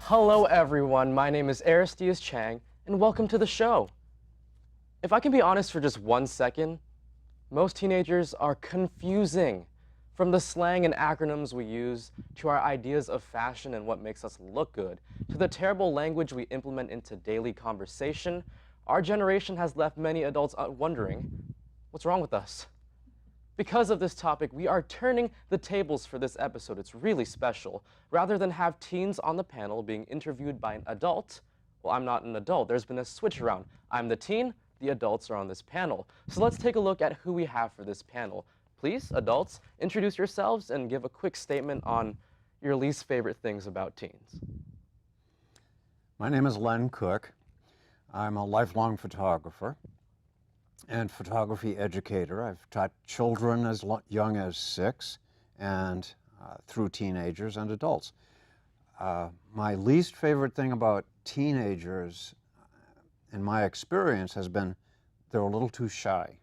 Hello everyone, my name is Aris Chang, and welcome to the show. If I can be honest for just 1 second, most teenagers are confusing. From the slang and acronyms we use, to our ideas of fashion and what makes us look good, to the terrible language we implement into daily conversation, our generation has left many adults wondering, what's wrong with us? Because of this topic, we are turning the tables for this episode. It's really special. Rather than have teens on the panel being interviewed by an adult, well, I'm not an adult. There's been a switch around. I'm the teen, the adults are on this panel. So let's take a look at who we have for this panel. Please, adults, introduce yourselves and give a quick statement on your least favorite things about teens. My name is Len Cook. I'm a lifelong photographer and photography educator. I've taught children as young as 6 and through teenagers and adults. My least favorite thing about teenagers, in my experience, has been they're a little too shy.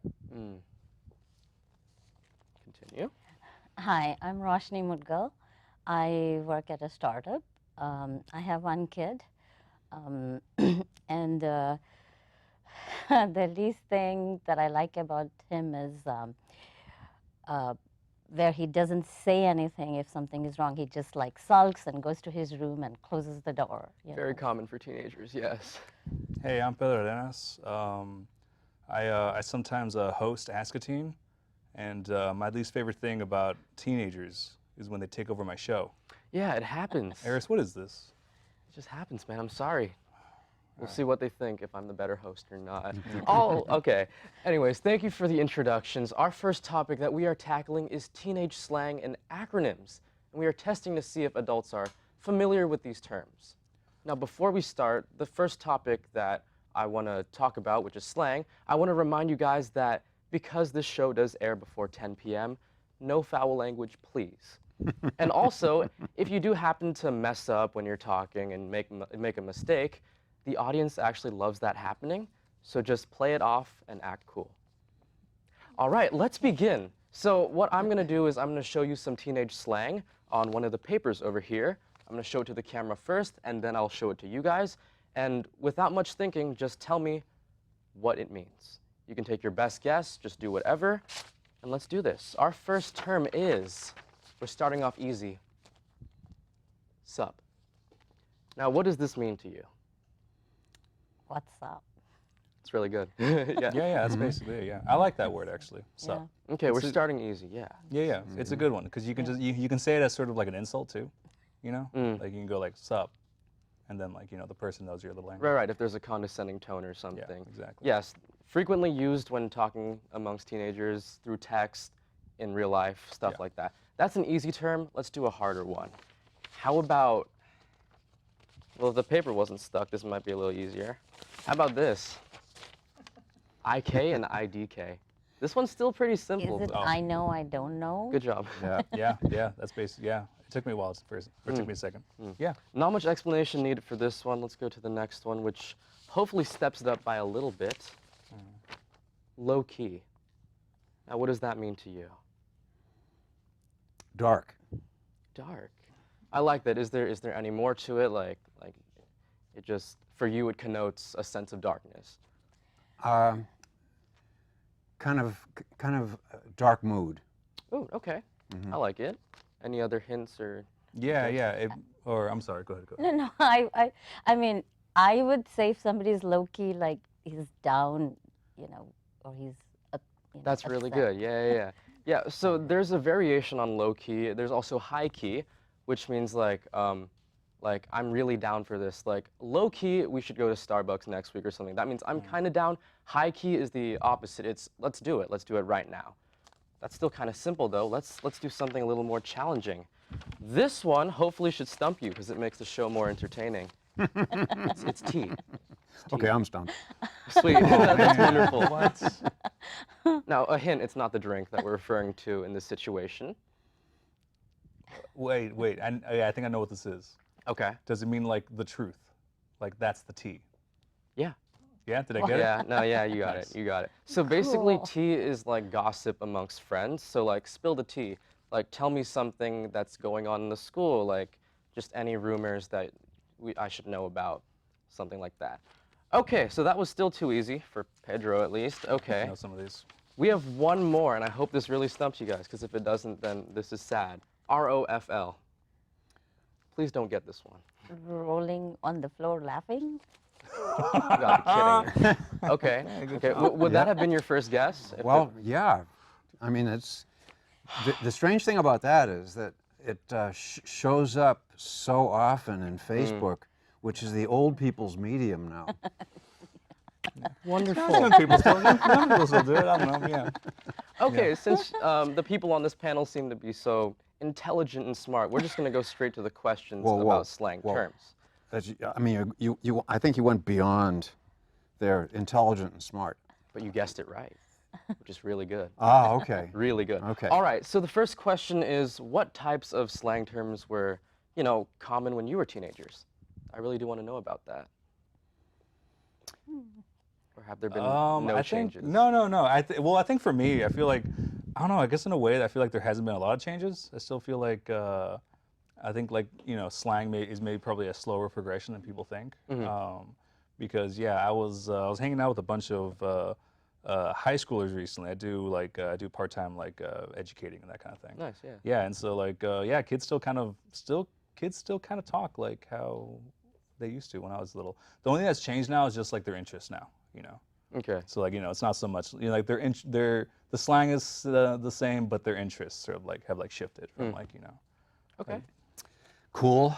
Continue. Hi, I'm Roshni Mudgal. I work at a startup. I have 1 kid. And the least thing that I like about him is where he doesn't say anything if something is wrong. He just like sulks and goes to his room and closes the door. Very common for teenagers, yes. Hey, I'm Pedro Arenas. I sometimes host Ask a Teen, and my least favorite thing about teenagers is when they take over my show. Yeah, it happens. Aris, what is this? It just happens, man. I'm sorry. We'll see what they think if I'm the better host or not. Oh, okay. Anyways, thank you for the introductions. Our first topic that we are tackling is teenage slang and acronyms. And we are testing to see if adults are familiar with these terms. Now, before we start, the first topic that I want to talk about, which is slang, I want to remind you guys that because this show does air before 10 p.m., no foul language, please. And also, if you do happen to mess up when you're talking and make a mistake, the audience actually loves that happening, so just play it off and act cool. All right, let's begin. So what I'm going to do is I'm going to show you some teenage slang on one of the papers over here. I'm going to show it to the camera first, and then I'll show it to you guys. And without much thinking, just tell me what it means. You can take your best guess, just do whatever, and let's do this. Our first term is, we're starting off easy, sup. Now, what does this mean to you? What's up? It's really good. Yeah. Yeah, that's basically it, yeah. I like that word, actually, sup. Yeah. Okay, we're starting easy, yeah. Yeah, it's a good one, because you can just, you can say it as sort of like an insult, too, you know? Like, you can go like, sup, and then, like, you know, the person knows your little language. Right, if there's a condescending tone or something. Yeah, exactly. Yes, frequently used when talking amongst teenagers through text, in real life, stuff like that. That's an easy term. Let's do a harder one. How about, well, if the paper wasn't stuck, this might be a little easier. How about this? IK and IDK. This one's still pretty simple. Is it I know, I don't know? Good job. Yeah, that's basically, yeah. It took me a while first, or it took me a second. Yeah. Not much explanation needed for this one. Let's go to the next one, which hopefully steps it up by a little bit. Low key. Now, what does that mean to you? Dark. Dark. I like that. Is there any more to it? Like it just, for you, it connotes a sense of darkness. Kind of dark mood. Oh, okay. I like it. Any other hints or? Yeah, or I'm sorry, go ahead. No, I mean, I would say if somebody's low-key, like he's down, you know, or he's That's really upset. good. Yeah. Yeah, so there's a variation on low key. There's also high key, which means like I'm really down for this. Like low key, we should go to Starbucks next week or something. That means I'm kind of down. High key is the opposite. It's let's do it. Let's do it right now. That's still kind of simple though. Let's do something a little more challenging. This one hopefully should stump you because it makes the show more entertaining. It's tea. Okay, I'm stumped. Sweet. That's wonderful. What? Now, a hint, it's not the drink that we're referring to in this situation. Wait, I think I know what this is. Okay. Does it mean like the truth? Like that's the tea? Yeah. Yeah, did I get it? Yeah, no, yeah, you got it, you got it. So basically, tea is like gossip amongst friends. So like, spill the tea. Like, tell me something that's going on in the school. Like, just any rumors that I should know about something like that. Okay, so that was still too easy for Pedro at least. I Okay. know some of these. We have one more, and I hope this really stumps you guys, because if it doesn't, then this is sad. ROFL. Please don't get this one. Rolling on the floor laughing. You gotta be kidding me. Okay. Okay. Would that Yeah. have been your first guess? If Well, yeah. I mean, it's the strange thing about that is that it shows up so often in Facebook, which is the old people's medium now. Wonderful. Young people still do it. I don't know. Yeah. Okay, since the people on this panel seem to be so intelligent and smart, we're just going to go straight to the questions Whoa, whoa, about slang whoa. terms. I mean, I think you went beyond their intelligent and smart. But you guessed it right, which is really good. Ah, okay. Really good. Okay. All right, so the first question is, what types of slang terms were, common when you were teenagers? I really do want to know about that. Or have there been no I changes? think, no. I think for me, I feel like, I don't know, I guess in a way, I feel like there hasn't been a lot of changes. I still feel like, I think like, slang is maybe probably a slower progression than people think. Because yeah, I was hanging out with a bunch of high schoolers recently. I do part-time educating and that kind of thing. Nice, yeah. Yeah, and so kids still kind of talk like how they used to when I was little. The only thing that's changed now is just like their interests now, Okay. So it's not so much like the slang is the same, but their interests sort of have shifted from Okay. Cool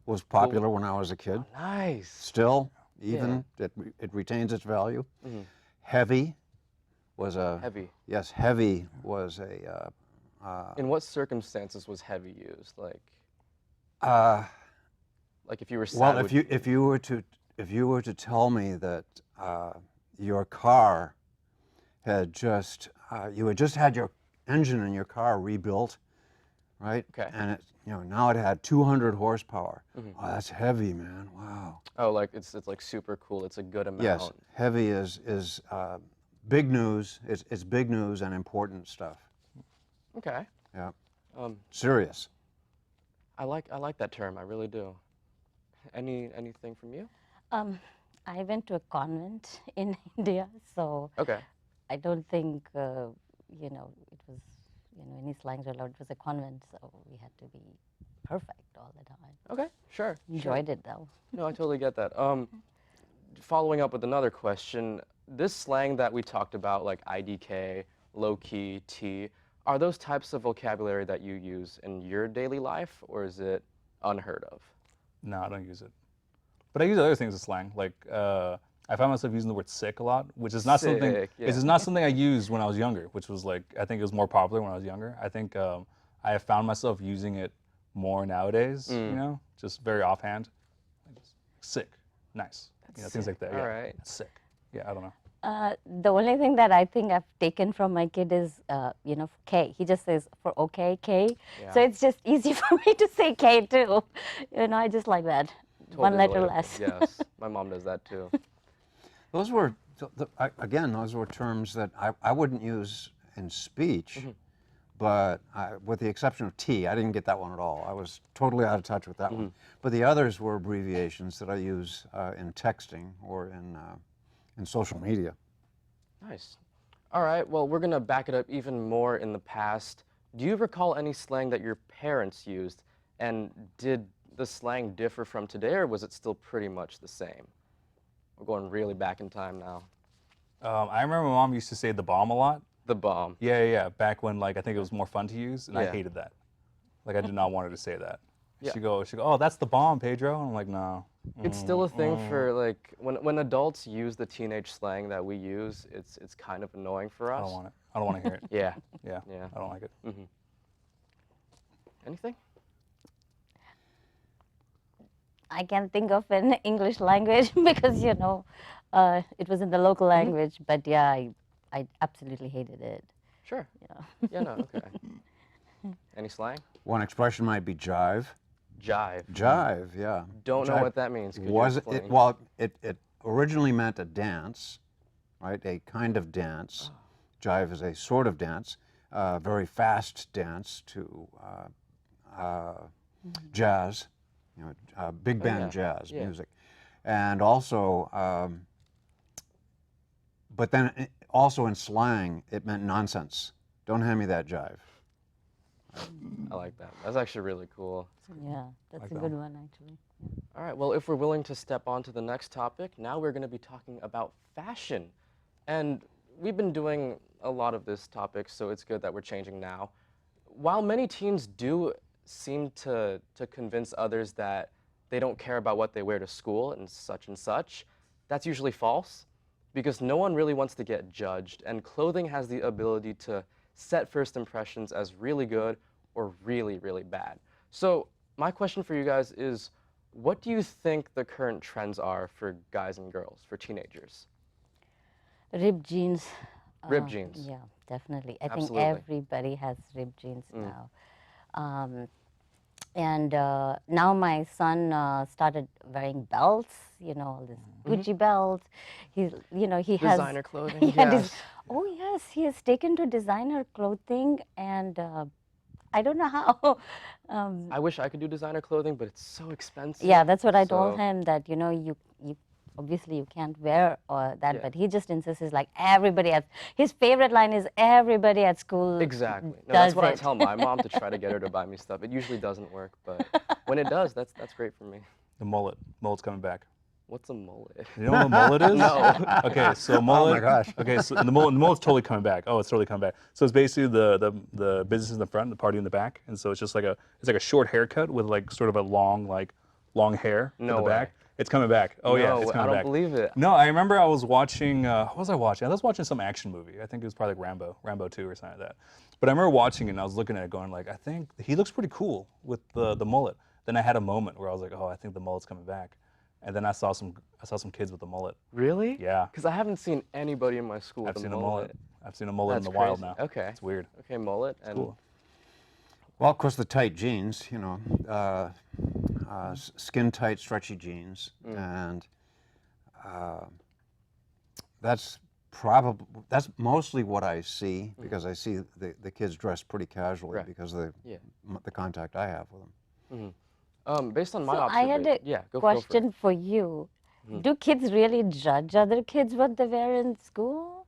was popular when I was a kid. Nice. Still, even it retains its value. Heavy was a Heavy. Yes, heavy was a. In what circumstances was heavy used? Like if you were sad. Well, if you were to tell me that your car had just you had just had your engine in your car rebuilt, right? Okay. And it now it had 200 horsepower. Oh, that's heavy, man. Wow. Oh, like it's like super cool. It's a good amount. Yes, heavy is big news. It's big news and important stuff. Okay. Yeah. I Serious. like that term. I really do. Anything from you? I went to a convent in India, so Okay. I don't think it was any slangs were allowed. It was a convent, so we had to be perfect all the time. Okay. Sure. Enjoyed it though. No, I totally get that. Following up with another question, this slang that we talked about, like IDK, low key, T, are those types of vocabulary that you use in your daily life, or is it unheard of? No, I don't use it. But I use other things as slang. Like I find myself using the word sick a lot, which is not something. Sick, yeah. This is not something I used when I was younger, which was I think it was more popular when I was younger. I think I have found myself using it more nowadays. Just very offhand. Sick, nice. Things like that. All Yeah. right. Sick. Yeah, I don't know. The only thing that I think I've taken from my kid is, K. He just says for okay, K. Yeah. So it's just easy for me to say K too. I just like that. One Totally letter relatable. less. Yes, my mom does that too. Those were those were terms that I wouldn't use in speech, but with the exception of T, I didn't get that one at all. I was totally out of touch with that one. But the others were abbreviations that I use in texting or in social media. Nice. All right, well, we're going to back it up even more in the past. Do you recall any slang that your parents used? And did the slang differ from today, or was it still pretty much the same? We're going really back in time now. I remember my mom used to say the bomb a lot. The bomb. Yeah. Back when I think it was more fun to use, and I Yeah. hated that. I did not want her to say that. Yeah. She'd go, oh, that's the bomb, Pedro. And I'm like, no. It's still a thing for when adults use the teenage slang that we use, it's kind of annoying for us. I don't want it. I don't want to hear it. Yeah. Yeah. Yeah. I don't like it. Anything? I can't think of an English language because it was in the local language. But yeah, I absolutely hated it. Sure. Yeah, no, okay. Any slang? One expression might be jive. Jive. Jive, yeah. Don't know Jive. what that means. Could you Was it? explain? Well, it originally meant a dance, right? A kind of dance. Jive is a sort of dance, very fast dance to jazz, big band yeah. jazz Yeah. music. And also, but then also in slang, it meant nonsense. Don't hand me that jive. I like that. That's actually really cool. Yeah, that's Like a that. good one actually. All right, well, if we're willing to step on to the next topic, now we're going to be talking about fashion. And we've been doing a lot of this topic, so it's good that we're changing now. While many teens do seem to convince others that they don't care about what they wear to school and such, that's usually false because no one really wants to get judged, and clothing has the ability to set first impressions as really good or really, really bad. So, my question for you guys is, what do you think the current trends are for guys and girls, for teenagers? Ripped jeans. Ripped jeans. Yeah, definitely. I Absolutely. think everybody has ripped jeans now. And now my son started wearing belts, all this Gucci belts. He has Designer clothing, yeah, yes. oh yes, he has taken to designer clothing, and I don't know how. I wish I could do designer clothing, but it's so expensive. Yeah, that's what I told so- him, that you obviously you can't wear that, Yeah. but he just insists, is like everybody at his favorite line is everybody at school. Exactly. No, does that's what I it. tell my mom to try to get her to buy me stuff. It usually doesn't work, but when it does, that's great for me. The mullet. Mullet's coming back. What's a mullet? You know what a mullet is? No. Okay, so mullet. gosh. Okay, so the mullet's totally coming back. Oh, it's totally coming back. So it's basically the business in the front, the party in the back, and so it's just like a short haircut with like sort of a long hair No in the back. way. It's coming back. Oh yeah, No, it's I coming don't back. believe it. No, I remember I was watching. What was I watching? I was watching some action movie. I think it was probably like Rambo 2 or something like that. But I remember watching it and I was looking at it, going like, I think he looks pretty cool with the mullet. Then I had a moment where I was like, oh, I think the mullet's coming back. And then I saw some kids with the mullet. Really? Yeah. Because I haven't seen anybody in my school I've with seen a a mullet. mullet. I've seen a mullet That's in the wild crazy. now. Okay. It's weird. Okay, mullet. And Cool. Well, of course, the tight jeans, skin tight, stretchy jeans, and that's mostly what I see, because I see the kids dressed pretty casually Right. because of Yeah. the contact I have with them. Based on my So I observation, had a yeah, go for question it. for you. Do kids really judge other kids what they wear in school?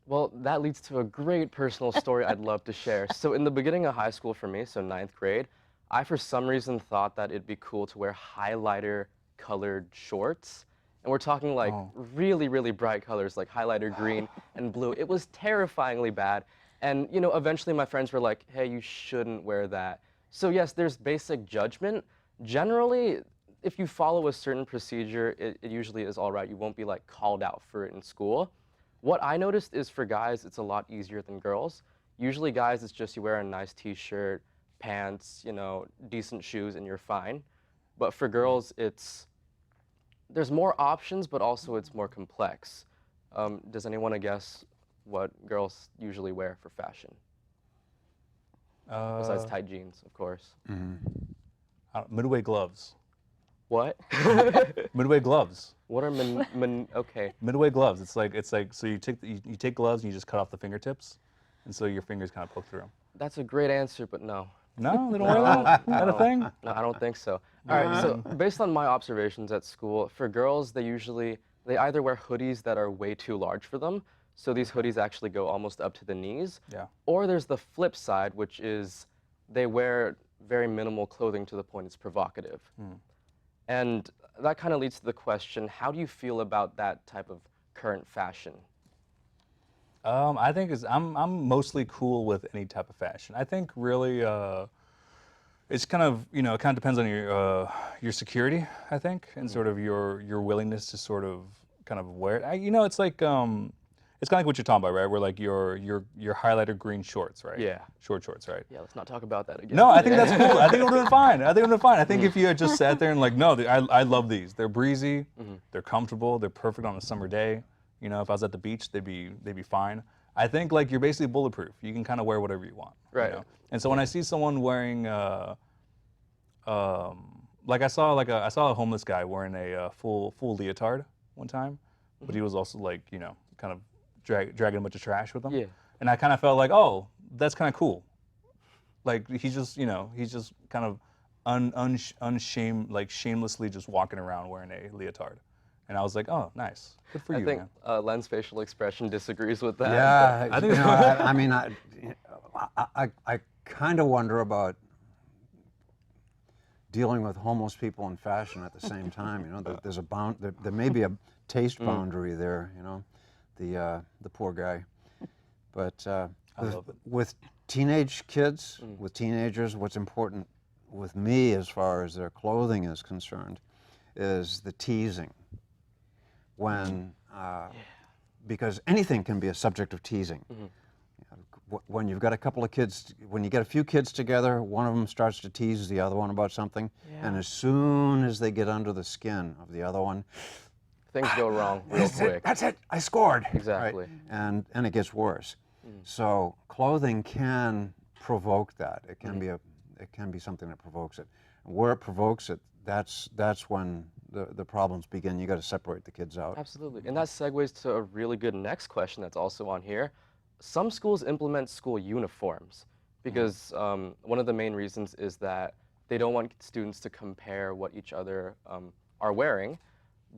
Well, that leads to a great personal story I'd love to share. So in the beginning of high school for me, so 9th grade, I for some reason thought that it'd be cool to wear highlighter colored shorts. And we're talking like really, really bright colors like highlighter green and blue. It was terrifyingly bad. And eventually my friends were like, hey, you shouldn't wear that. So yes, there's basic judgment. Generally, if you follow a certain procedure, it usually is all right. You won't be like called out for it in school. What I noticed is for guys, it's a lot easier than girls. Usually guys, it's just you wear a nice t-shirt, pants, decent shoes, and you're fine. But for girls, there's more options, but also it's more complex. Does anyone guess what girls usually wear for fashion? Besides tight jeans, of course. Midway gloves. What? Midway gloves. What are okay. Midway gloves. It's like so you take gloves and you just cut off the fingertips, and so your fingers kind of poke through them. That's a great answer, but no. No, they don't wear that. Is that a thing? No, I don't think so. All right, so based on my observations at school, for girls, they either wear hoodies that are way too large for them, so these hoodies actually go almost up to the knees, Yeah. or there's the flip side, which is they wear very minimal clothing to the point it's provocative. And that kind of leads to the question, how do you feel about that type of current fashion? I think I'm mostly cool with any type of fashion. I think really it's kind of it kind of depends on your security, I think, and sort of your willingness to sort of kind of wear it. It's like it's kind of like what you're talking about, right? Where like your highlighter green shorts, right? Yeah. Short shorts, right? Yeah, let's not talk about that again. No, I think that's cool. I think we're doing fine. I think if you had just sat there and like, no, I love these. They're breezy, they're comfortable, they're perfect on a summer day. If I was at the beach, they'd be fine. I think like you're basically bulletproof. You can kind of wear whatever you want. Right. And so when I see someone wearing, like I saw a homeless guy wearing a full leotard one time, but he was also like kind of dragging a bunch of trash with him. Yeah. And I kind of felt like, oh, that's kind of cool. Like he's just kind of shamelessly just walking around wearing a leotard, and I was like, oh, nice, good for I you, think man. Len's facial expression disagrees with that. Yeah, I think you it's know, I mean, I kind of wonder about dealing with homeless people in fashion at the same time. You know, there's a there may be a taste boundary there. You know, the poor guy. But I love it. with teenage kids, with teenagers, what's important with me as far as their clothing is concerned is the teasing. When because anything can be a subject of teasing. When you've got a couple of kids, when you get a few kids together, one of them starts to tease the other one about something, and as soon as they get under the skin of the other one, Things go wrong real quick. That's it, I scored. Exactly. Right? And it gets worse. So clothing can provoke that. It can be something that provokes it. Where it provokes it, that's when the problems begin. You got to separate the kids out. Absolutely. And that segues to a really good next question that's also on here. Some schools implement school uniforms because one of the main reasons is that they don't want students to compare what each other are wearing.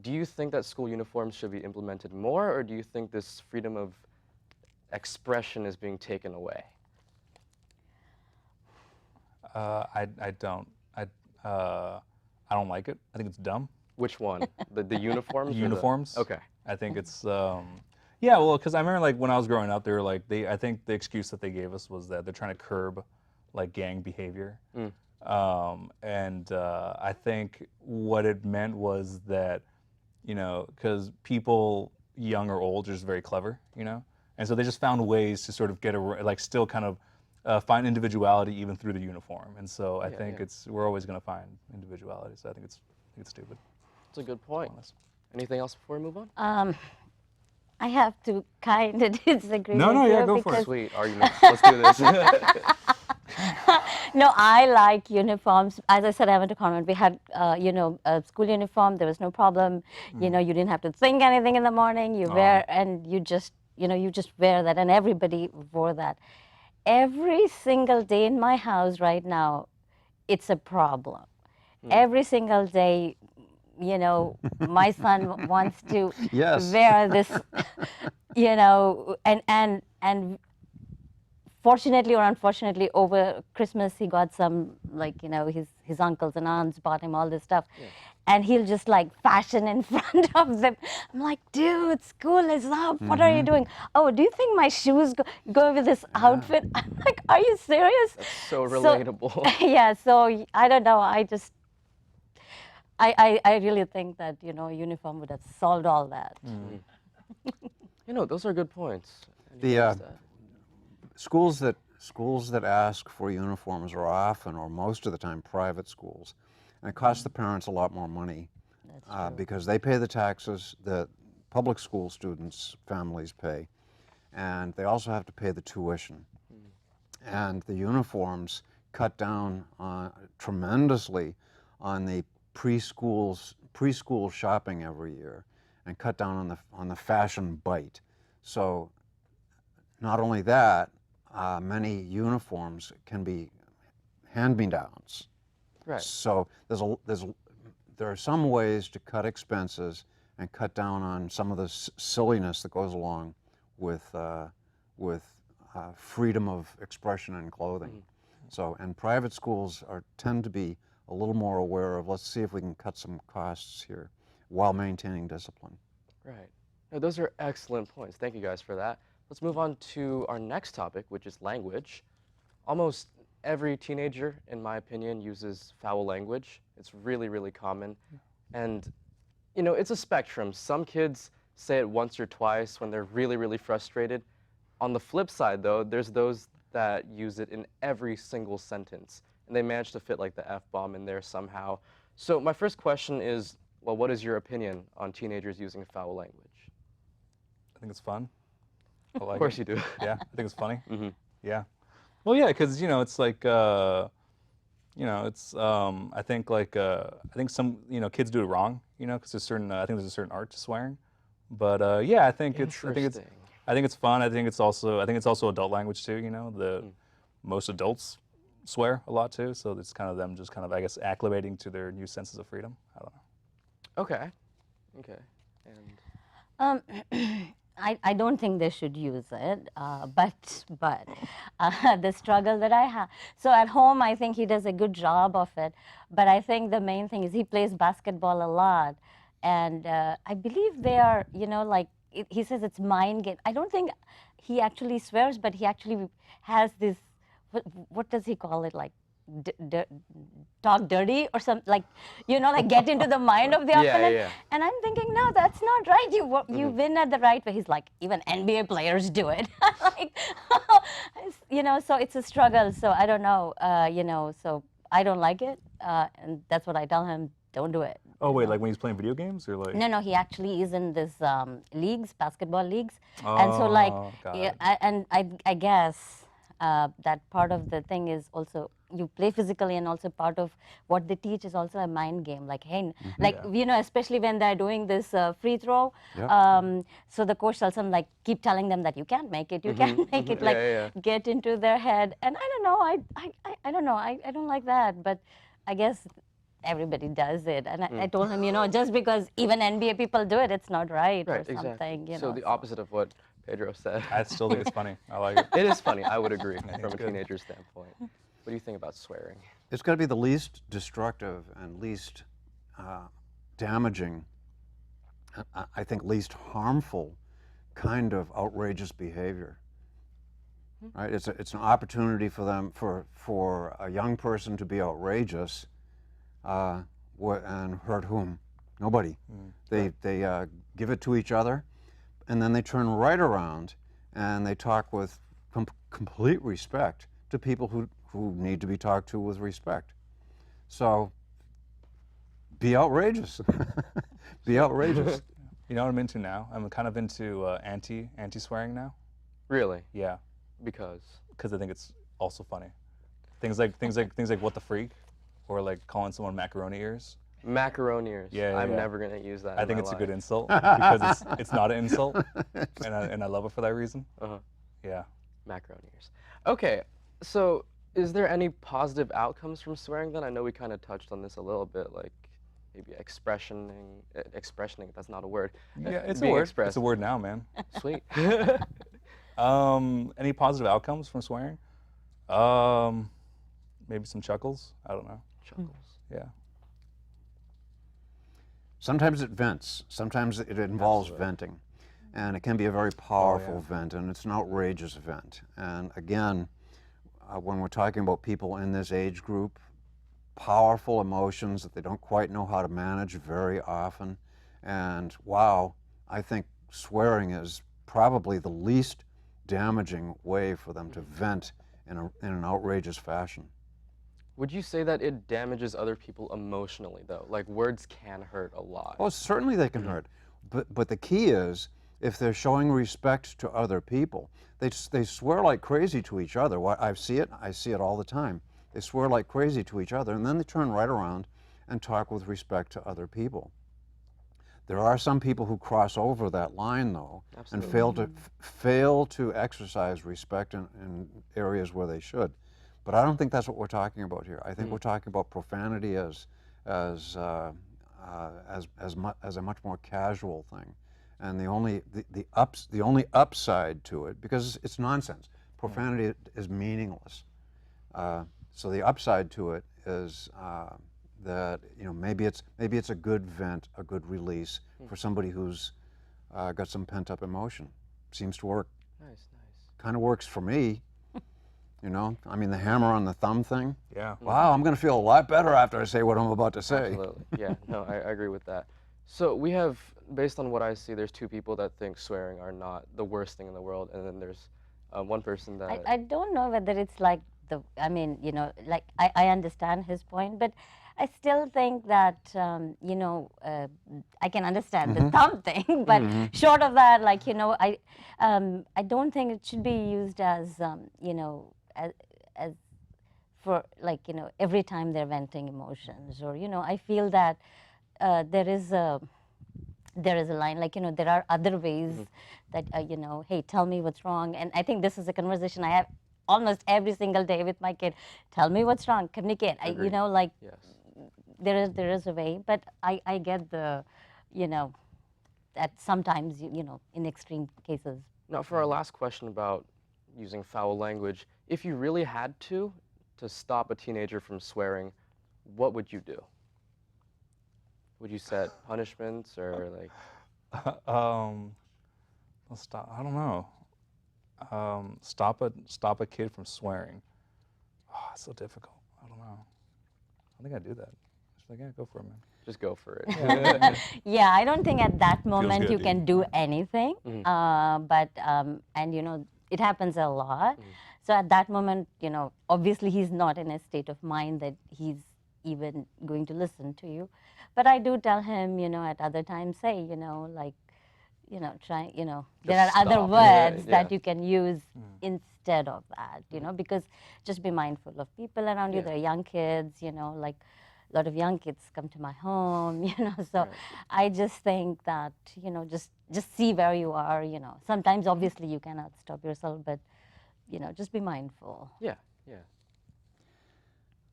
Do you think that school uniforms should be implemented more, or do you think this freedom of expression is being taken away? I don't. I don't like it. I think it's dumb. Which one? The uniforms? or the- Uniforms. Okay. I think it's yeah, well, because I remember like when I was growing up, they were like I think the excuse that they gave us was that they're trying to curb like gang behavior, and I think what it meant was that because people young or old are just very clever, and so they just found ways to sort of get still kind of find individuality even through the uniform, and so I think we're always going to find individuality. So I think it's stupid. That's a good point. Anything else before we move on? I have to kind of disagree No, with no, you yeah, go for it. because Sweet argument. Let's do this. no, I like uniforms. As I said, I went to convent. We had, a school uniform. There was no problem. You didn't have to think anything in the morning. You wear, and you just wear that, and everybody wore that. Every single day in my house right now, it's a problem. Every single day, my son wants to wear this, and fortunately or unfortunately, over Christmas he got some, his uncles and aunts bought him all this stuff, and he'll just fashion in front of them. I'm like, dude, school is up. What are you doing? Oh, do you think my shoes go with this outfit? I'm like, are you serious? That's so relatable. Yeah. So I don't know. I really think that uniform would have solved all that. Those are good points. The schools that ask for uniforms are often, or most of the time, private schools, and it costs the parents a lot more money because they pay the taxes that public school students' families pay, and they also have to pay the tuition. And the uniforms cut down tremendously on the preschool shopping every year, and cut down on the fashion bite. So not only that, many uniforms can be hand-me-downs. Right. So there are some ways to cut expenses and cut down on some of the silliness that goes along with freedom of expression in clothing. So, and private schools tend to be a little more aware of, let's see if we can cut some costs here while maintaining discipline. Right. No, those are excellent points. Thank you guys for that. Let's move on to our next topic, which is language. Almost every teenager, in my opinion, uses foul language. It's really, really common. And, it's a spectrum. Some kids say it once or twice when they're really, really frustrated. On the flip side, though, there's those that use it in every single sentence. And they manage to fit the F-bomb in there somehow. So my first question is, well, what is your opinion on teenagers using foul language? I think it's fun. I like Of course it. you do. Yeah, I think it's funny. Yeah. Well, yeah, because it's it's I think some kids do it wrong, because there's certain I think there's a certain art to swearing, but yeah, I think it's fun. I think it's also adult language too. Most adults swear a lot too. So it's kind of them just kind of, I guess, acclimating to their new senses of freedom. I don't know. Okay. Okay. And I don't think they should use it, but the struggle that I have. So at home, I think he does a good job of it. But I think the main thing is he plays basketball a lot, and I believe they are, like he says it's mind game. I don't think he actually swears, but he actually has this. What does he call it? Like talk dirty or something, like like get into the mind of the opponent. yeah. And I'm thinking, no, that's not right. You win at the right way. He's like, even NBA players do it. Like, so it's a struggle. So I don't know, so I don't like it, and that's what I tell him. Don't do it. Oh wait, like when he's playing video games, or like? No, he actually is in this leagues, basketball leagues, and so like, got yeah, it. I guess that part of the thing is also you play physically, and also part of what they teach is also a mind game. Like, hey, like especially when they're doing this free throw. Yep. So the coach tells them, like, keep telling them that you can't make it, you can't make it, like get into their head. And I don't know, I don't know, I don't like that, but I guess everybody does it. And I told him, just because even NBA people do it, it's not right, or something. Exactly. So the opposite of what Pedro said. I still think it's funny. I like it. It is funny. I would agree from a good. teenager's standpoint. What do you think about swearing? It's got to be the least destructive and least damaging, I think least harmful kind of outrageous behavior. Right? It's an opportunity for them, for a young person to be outrageous, and hurt whom? Nobody. They give it to each other, and then they turn right around and they talk with complete respect to people who need to be talked to with respect. So be outrageous. Be outrageous. You know what I'm into now? I'm kind of into anti-swearing now. Really? Yeah, Because? because I think it's also funny. Things like what the freak, or like calling someone macaroni ears. Macaroni ears. Yeah, I'm yeah. never going to use that. I in think my it's a life. good insult because it's not an insult, and I love it for that reason. Yeah. Macaroni ears. Okay, so is there any positive outcomes from swearing then? I know we kind of touched on this a little bit, like maybe expressioning, that's not a word. Yeah, it's a Being word. expressed. It's a word now, man. Sweet. Any positive outcomes from swearing? Maybe some chuckles. I don't know. Chuckles. Yeah. Sometimes it vents. Sometimes it involves venting. And it can be a very powerful vent, and it's an outrageous vent. And again, when we're talking about people in this age group, powerful emotions that they don't quite know how to manage very often. And wow, I think swearing is probably the least damaging way for them to vent in an outrageous fashion. Would you say that it damages other people emotionally, though? Like, words can hurt a lot. Oh, certainly they can hurt. But the key is, if they're showing respect to other people, they swear like crazy to each other. I see it all the time. They swear like crazy to each other, and then they turn right around and talk with respect to other people. There are some people who cross over that line, though, Absolutely. and fail to exercise respect in areas where they should. But I don't think that's what we're talking about here. I think we're talking about profanity as a much more casual thing, and the only upside to it, because it's nonsense. Profanity is meaningless. So the upside to it is that maybe it's a good vent, a good release for somebody who's got some pent-up emotion. Seems to work. Nice. Kind of works for me. I mean, the hammer on the thumb thing. Yeah. Wow, I'm going to feel a lot better after I say what I'm about to say. Absolutely. Yeah, no, I agree with that. So we have, based on what I see, there's two people that think swearing are not the worst thing in the world, and then there's one person that... I don't know whether it's like like I understand his point, but I still think that, I can understand the thumb thing, but short of that, like, I don't think it should be used as, as for, like, every time they're venting emotions, or, I feel that there is a line, like, there are other ways that, hey, tell me what's wrong. And I think this is a conversation I have almost every single day with my kid. Tell me what's wrong. Communicate. You Agreed. know, like Yes. there is a way, but I get the, you know, that sometimes you know in extreme cases. Now, for our last question about using foul language, if you really had to stop a teenager from swearing, what would you do? Would you set punishments or like? Let's stop. I don't know. Stop a kid from swearing. Oh, it's so difficult. I don't know. I think I'd do that. Just like, yeah, go for it, man. Just go for it. Yeah, I don't think at that moment good, you dude. can do anything. But and you know it happens a lot. So at that moment, you know, obviously he's not in a state of mind that he's even going to listen to you. But I do tell him, you know, at other times, say, you know, like, you know, try, you know, there are Just other stop. Yeah, words yeah. that you can use instead of that, you know, because just be mindful of people around you. Yeah. There are young kids, you know, like a lot of young kids come to my home, you know, so I just think that, you know, just see where you are, you know. Sometimes obviously you cannot stop yourself, but, you know, just be mindful. Yeah, yeah.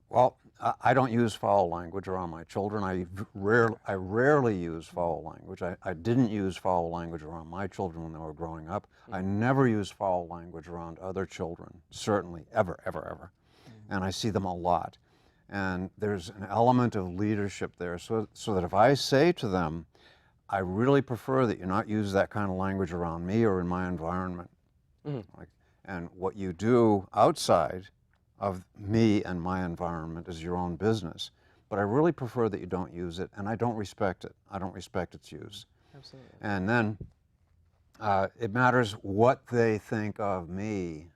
Well, I don't use foul language around my children. I rarely use foul language. I didn't use foul language around my children when they were growing up. I never use foul language around other children, certainly, ever, ever, ever. And I see them a lot. And there's an element of leadership there, so that if I say to them, I really prefer that you not use that kind of language around me or in my environment. And what you do outside of me and my environment is your own business. But I really prefer that you don't use it, and I don't respect it. I don't respect its use. Absolutely. And then it matters what they think of me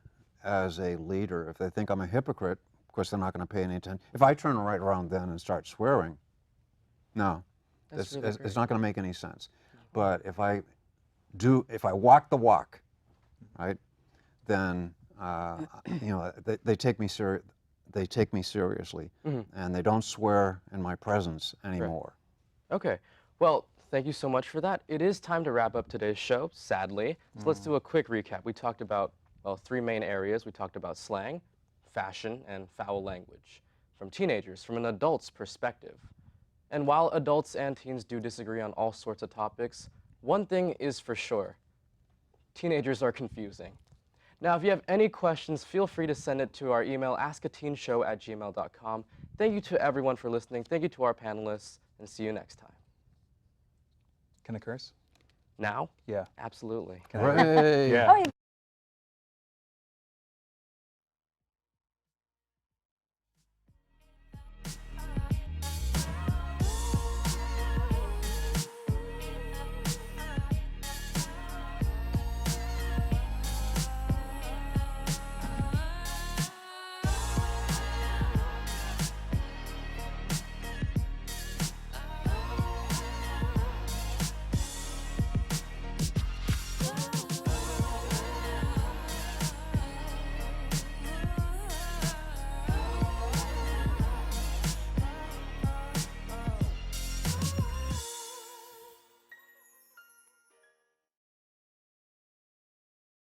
as a leader. If they think I'm a hypocrite, of course they're not going to pay any attention. If I turn right around then and start swearing, no, That's it's really great. not going to make any sense. But if I walk the walk, right, then you know, they take me seriously, and they don't swear in my presence anymore. Okay. Well, thank you so much for that. It is time to wrap up today's show, sadly. So let's do a quick recap. We talked about, well, 3 main areas. We talked about slang, fashion, and foul language from teenagers, from an adult's perspective. And while adults and teens do disagree on all sorts of topics, one thing is for sure: teenagers are confusing. Now, if you have any questions, feel free to send it to our email, askateenshow@gmail.com. Thank you to everyone for listening. Thank you to our panelists, and see you next time. Can I curse? Now? Yeah. Absolutely. Can I? Hooray! Yeah. Oh,